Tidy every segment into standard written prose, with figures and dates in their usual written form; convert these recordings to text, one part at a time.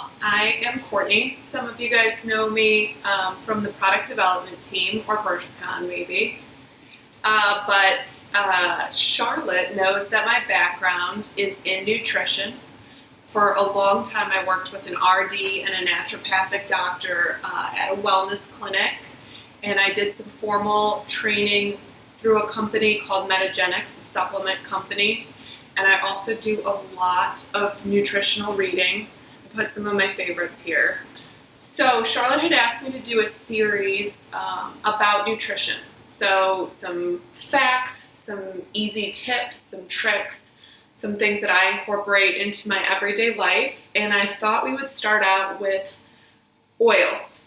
Well, I am Courtney. Some of you guys know me from the product development team, or BurstCon maybe. But Charlotte knows that my background is in nutrition. For a long time I worked with an RD and a naturopathic doctor at a wellness clinic, and I did some formal training through a company called Metagenics, a supplement company. And I also do a lot of nutritional reading. I put some of my favorites here. So Charlotte had asked me to do a series about nutrition. So some facts, some easy tips, some tricks, some things that I incorporate into my everyday life. And I thought we would start out with oils.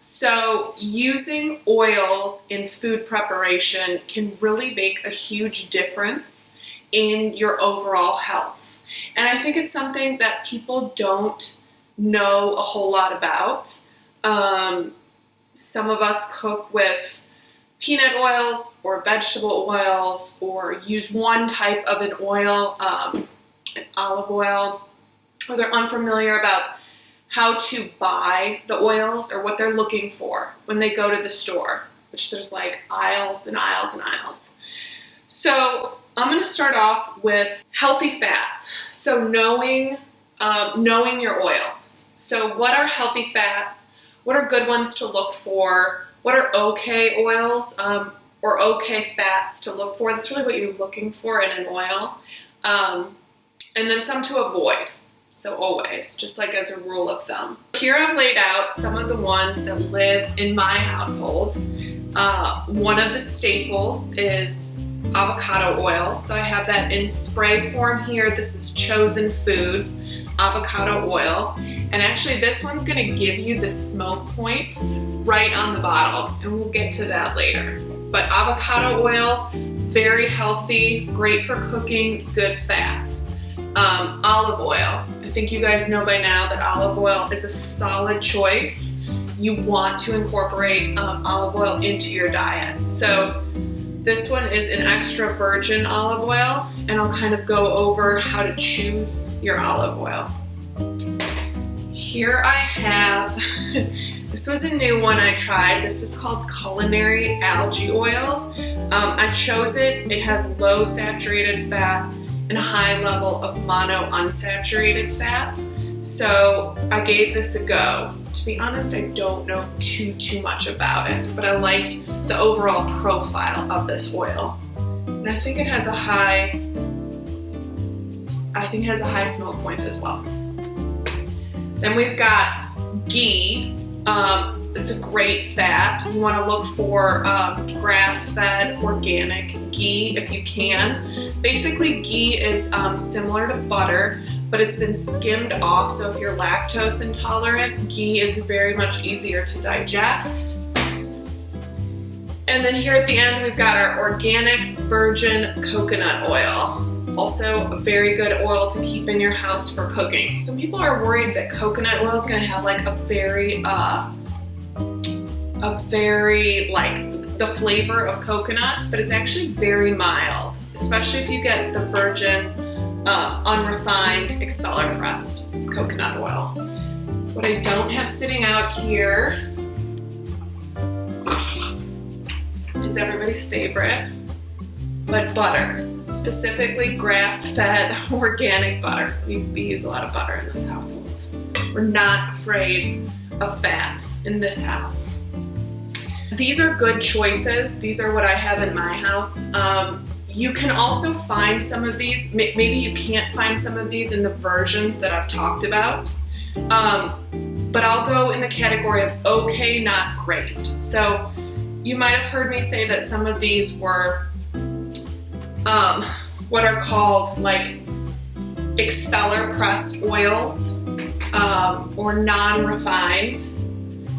So using oils in food preparation can really make a huge difference in your overall health. And I think it's something that people don't know a whole lot about. Some of us cook with peanut oils or vegetable oils, or use one type of an oil, an olive oil, or they're unfamiliar about how to buy the oils or what they're looking for when they go to the store, which there's like aisles and aisles and aisles. So I'm going to start off with healthy fats. So knowing your oils. So what are healthy fats? What are good ones to look for? What are okay oils or okay fats to look for? That's really what you're looking for in an oil. And then some to avoid. So always, just like as a rule of thumb. Here I've laid out some of the ones that live in my household. One of the staples is avocado oil. So I have that in spray form here. This is Chosen Foods avocado oil. And actually this one's gonna give you the smoke point right on the bottle. And we'll get to that later. But avocado oil, very healthy, great for cooking, good fat. Olive oil. I think you guys know by now that olive oil is a solid choice. You want to incorporate olive oil into your diet. So this one is an extra virgin olive oil, and I'll kind of go over how to choose your olive oil. Here I have, this was a new one I tried. This is called Culinary Algae Oil. I chose it. It has low saturated fat and a high level of monounsaturated fat. So I gave this a go. To be honest, I don't know too much about it, but I liked the overall profile of this oil. And I think it has a high smoke point as well. Then we've got ghee. It's a great fat. You want to look for grass-fed organic ghee if you can. Basically, ghee is similar to butter, but it's been skimmed off, so if you're lactose intolerant, ghee is very much easier to digest. And then here at the end, we've got our organic virgin coconut oil. Also a very good oil to keep in your house for cooking. Some people are worried that coconut oil is going to have like a very like the flavor of coconut, but it's actually very mild, especially if you get the virgin unrefined expeller pressed coconut oil. What I don't have sitting out here is everybody's favorite, but butter, specifically grass-fed organic butter. We use a lot of butter in this household. We're not afraid of fat in this house. These are good choices. These are what I have in my house. You can also find some of these, maybe you can't find some of these in the versions that I've talked about, but I'll go in the category of okay, not great. So you might have heard me say that some of these were what are called like expeller pressed oils or non-refined,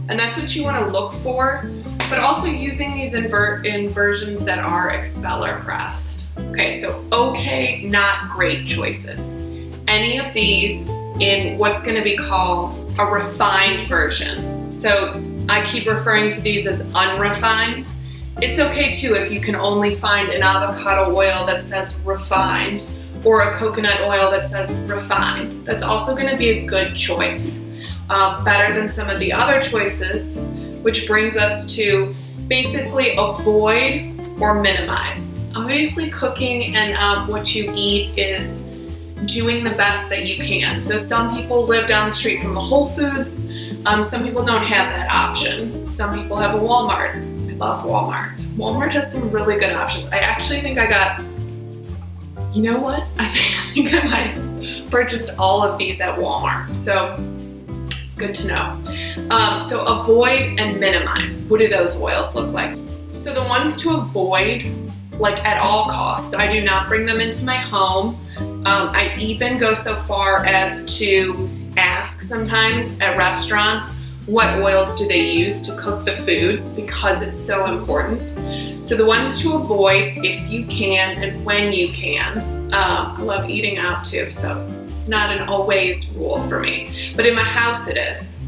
and that's what you want to look for. But also using these in versions that are expeller pressed. Okay, so okay, not great choices. Any of these in what's going to be called a refined version. So I keep referring to these as unrefined. It's okay too if you can only find an avocado oil that says refined or a coconut oil that says refined. That's also going to be a good choice. Better than some of the other choices, which brings us to basically avoid or minimize. Obviously, cooking and what you eat is doing the best that you can. So some people live down the street from a Whole Foods. Some people don't have that option. Some people have a Walmart. I love Walmart. Walmart has some really good options. I actually think I got, you know what? I think I might have purchased all of these at Walmart. So it's good to know. So avoid and minimize. What do those oils look like? So the ones to avoid, like at all costs, so I do not bring them into my home. I even go so far as to ask sometimes at restaurants, what oils do they use to cook the foods, because it's so important. So the ones to avoid, if you can and when you can. I love eating out too, so it's not an always rule for me. But in my house it is.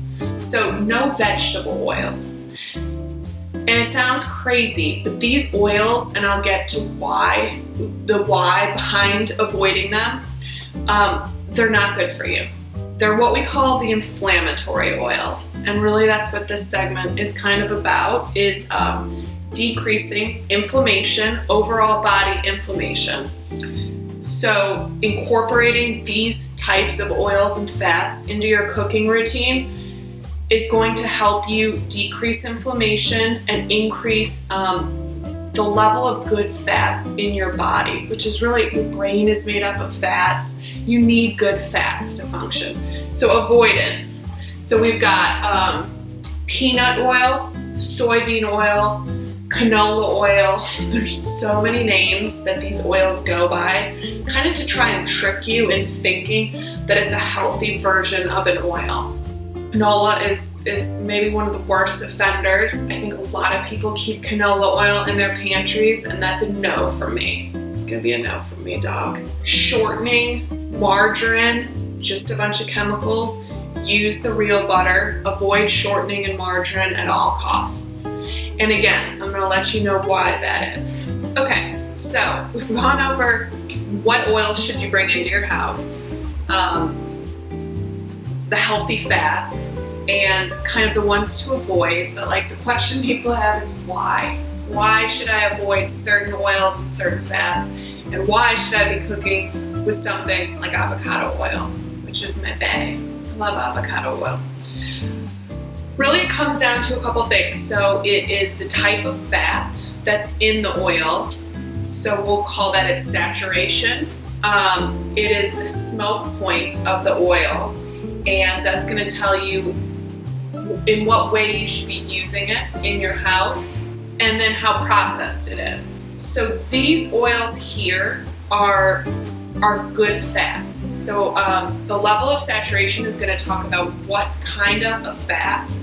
So no vegetable oils. And it sounds crazy, but these oils, and I'll get to the why behind avoiding them, they're not good for you. They're what we call the inflammatory oils. And really that's what this segment is kind of about, is decreasing inflammation, overall body inflammation. So incorporating these types of oils and fats into your cooking routine is going to help you decrease inflammation and increase the level of good fats in your body, which is really, your brain is made up of fats. You need good fats to function. So avoidance. So we've got peanut oil, soybean oil, canola oil. There's so many names that these oils go by, kind of to try and trick you into thinking that it's a healthy version of an oil. Canola is maybe one of the worst offenders. I think a lot of people keep canola oil in their pantries, and that's a no for me. It's gonna be a no for me, dog. Shortening, margarine, just a bunch of chemicals. Use the real butter. Avoid shortening and margarine at all costs. And again, I'm gonna let you know why that is. Okay, so we've gone over what oils should you bring into your house, the healthy fats, and kind of the ones to avoid. But like the question people have is why? Why should I avoid certain oils and certain fats? And why should I be cooking with something like avocado oil, which is my bae. I love avocado oil. Really, it comes down to a couple things. So it is the type of fat that's in the oil. So we'll call that its saturation. It is the smoke point of the oil. And that's going to tell you in what way you should be using it in your house, and then how processed it is. So these oils here are good fats. So the level of saturation is going to talk about what kind of a fat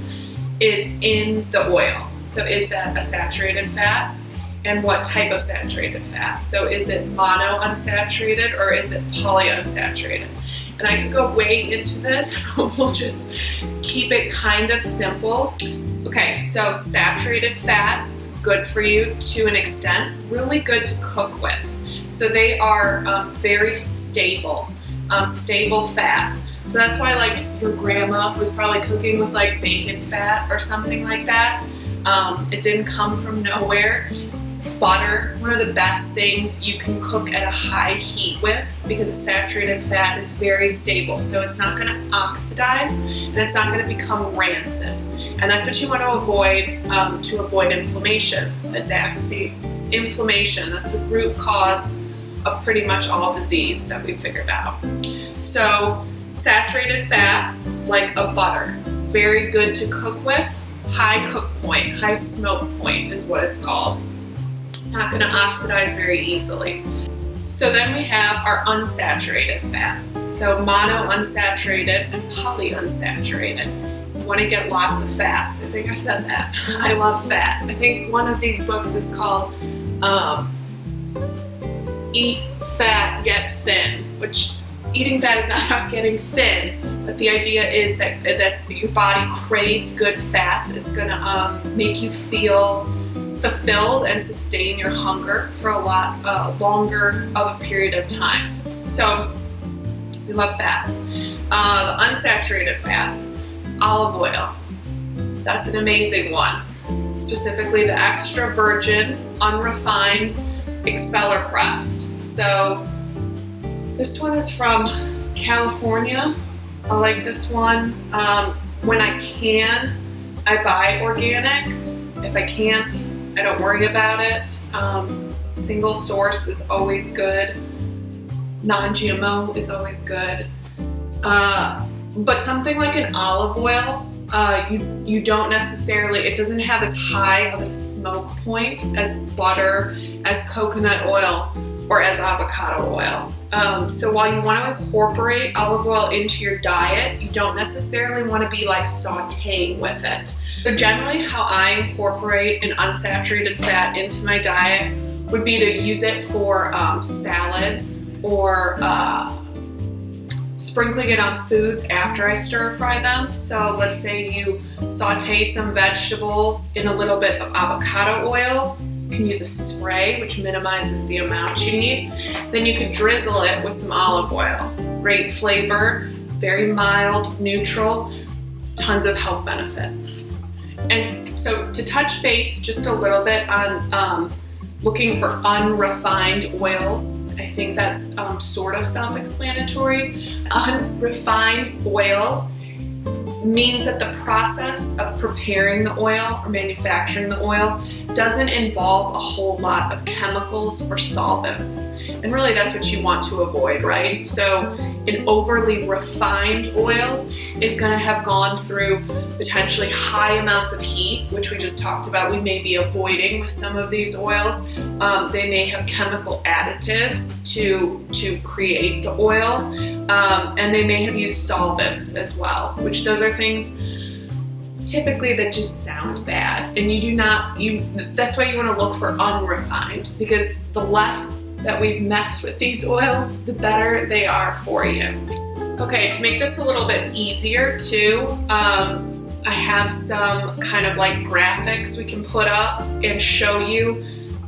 is in the oil. So is that a saturated fat? And what type of saturated fat? So is it monounsaturated or is it polyunsaturated? And I could go way into this, but we'll just keep it kind of simple. Okay, so saturated fats, good for you to an extent, really good to cook with. So they are very stable, stable fats. So that's why like your grandma was probably cooking with like bacon fat or something like that. It didn't come from nowhere. Butter, one of the best things you can cook at a high heat with, because the saturated fat is very stable. So it's not going to oxidize and it's not going to become rancid. And that's what you want to avoid inflammation, the nasty inflammation. That's the root cause of pretty much all disease that we've figured out. So saturated fats, like a butter, very good to cook with. High cook point, high smoke point is what it's called. Not going to oxidize very easily. So then we have our unsaturated fats. So monounsaturated and polyunsaturated. You want to get lots of fats. I think I said that. I love fat. I think one of these books is called Eat Fat, Get Thin, which eating fat is not about getting thin, but the idea is that your body craves good fats. It's going to make you feel fulfilled and sustain your hunger for a lot longer of a period of time. So we love fats. The unsaturated fats, olive oil, that's an amazing one. Specifically the extra virgin, unrefined, expeller pressed. So this one is from California. I like this one. When I can, I buy organic. If I can't, I don't worry about it. Single source is always good. Non-GMO is always good. But something like an olive oil, you don't necessarily, it doesn't have as high of a smoke point as butter, as coconut oil, or as avocado oil. So while you want to incorporate olive oil into your diet, you don't necessarily want to be like sauteing with it. So generally how I incorporate an unsaturated fat into my diet would be to use it for salads or sprinkling it on foods after I stir fry them. So let's say you saute some vegetables in a little bit of avocado oil. You can use a spray, which minimizes the amount you need. Then you could drizzle it with some olive oil. Great flavor, very mild, neutral, tons of health benefits. And so to touch base just a little bit on looking for unrefined oils, I think that's sort of self-explanatory. Unrefined oil means that the process of preparing the oil or manufacturing the oil doesn't involve a whole lot of chemicals or solvents. And really that's what you want to avoid, right? So an overly refined oil is going to have gone through potentially high amounts of heat, which we just talked about we may be avoiding with some of these oils. They may have chemical additives to create the oil, and they may have used solvents as well, which those are things typically that just sound bad, and that's why you want to look for unrefined, because the less that we've messed with these oils, the better they are for you. Okay, to make this a little bit easier too, I have some kind of like graphics we can put up and show you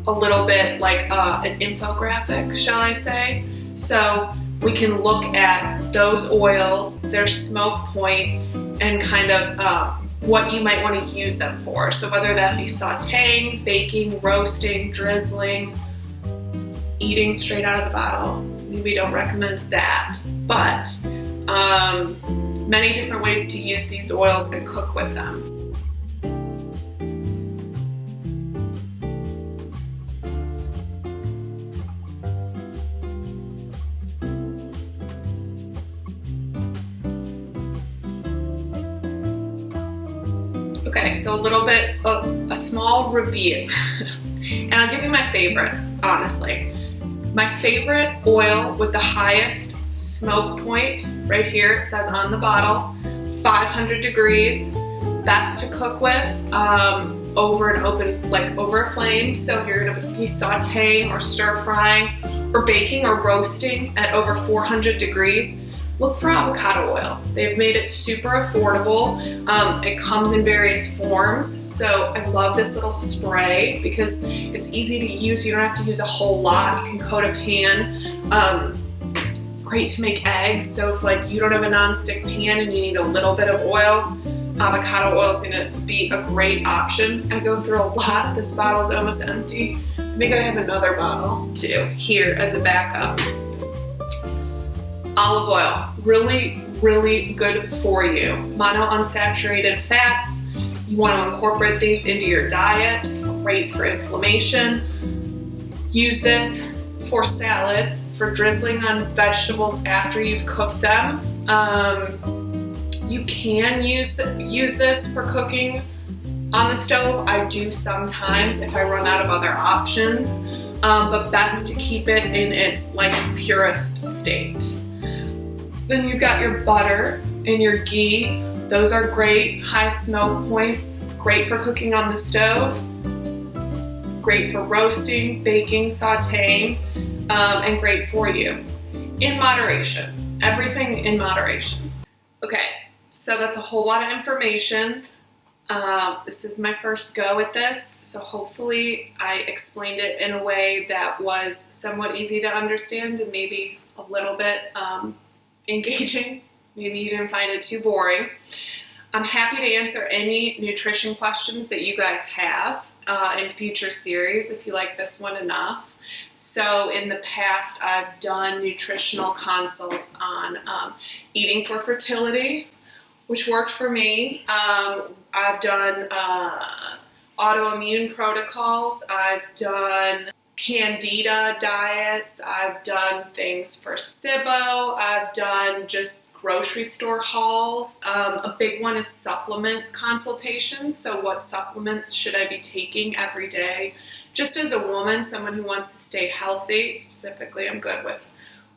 a little bit like an infographic, shall I say. So we can look at those oils, their smoke points, and kind of what you might want to use them for. So whether that be sauteing, baking, roasting, drizzling, eating straight out of the bottle. We don't recommend that, but many different ways to use these oils and cook with them. Okay, so a little bit of a small review. And I'll give you my favorites, honestly. My favorite oil with the highest smoke point, right here, it says on the bottle, 500 degrees, best to cook with over an open, like over a flame. So if you're gonna be sauteing or stir frying or baking or roasting at over 400 degrees, look for avocado oil. They've made it super affordable. It comes in various forms. So I love this little spray because it's easy to use. You don't have to use a whole lot. You can coat a pan. Great to make eggs. So if like you don't have a non-stick pan and you need a little bit of oil, avocado oil is gonna be a great option. I go through a lot. This bottle is almost empty. I think I have another bottle too here as a backup. Olive oil, really, really good for you. Monounsaturated fats, you want to incorporate these into your diet, great for inflammation. Use this for salads, for drizzling on vegetables after you've cooked them. You can use this for cooking on the stove. I do sometimes if I run out of other options, but best to keep it in its like purest state. Then you've got your butter and your ghee. Those are great, high smoke points, great for cooking on the stove, great for roasting, baking, sauteing, and great for you. In moderation, everything in moderation. Okay, so that's a whole lot of information. This is my first go at this, so hopefully I explained it in a way that was somewhat easy to understand and maybe a little bit engaging. Maybe you didn't find it too boring. I'm happy to answer any nutrition questions that you guys have in future series if you like this one enough. So in the past, I've done nutritional consults on eating for fertility, which worked for me. I've done autoimmune protocols. I've done candida diets. I've done things for SIBO. I've done just grocery store hauls. A big one is supplement consultations. So what supplements should I be taking every day? Just as a woman, someone who wants to stay healthy, specifically I'm good with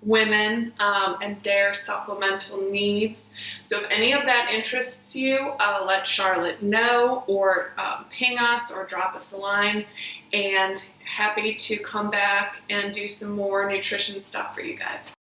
women and their supplemental needs. So if any of that interests you, let Charlotte know, or ping us or drop us a line, and happy to come back and do some more nutrition stuff for you guys.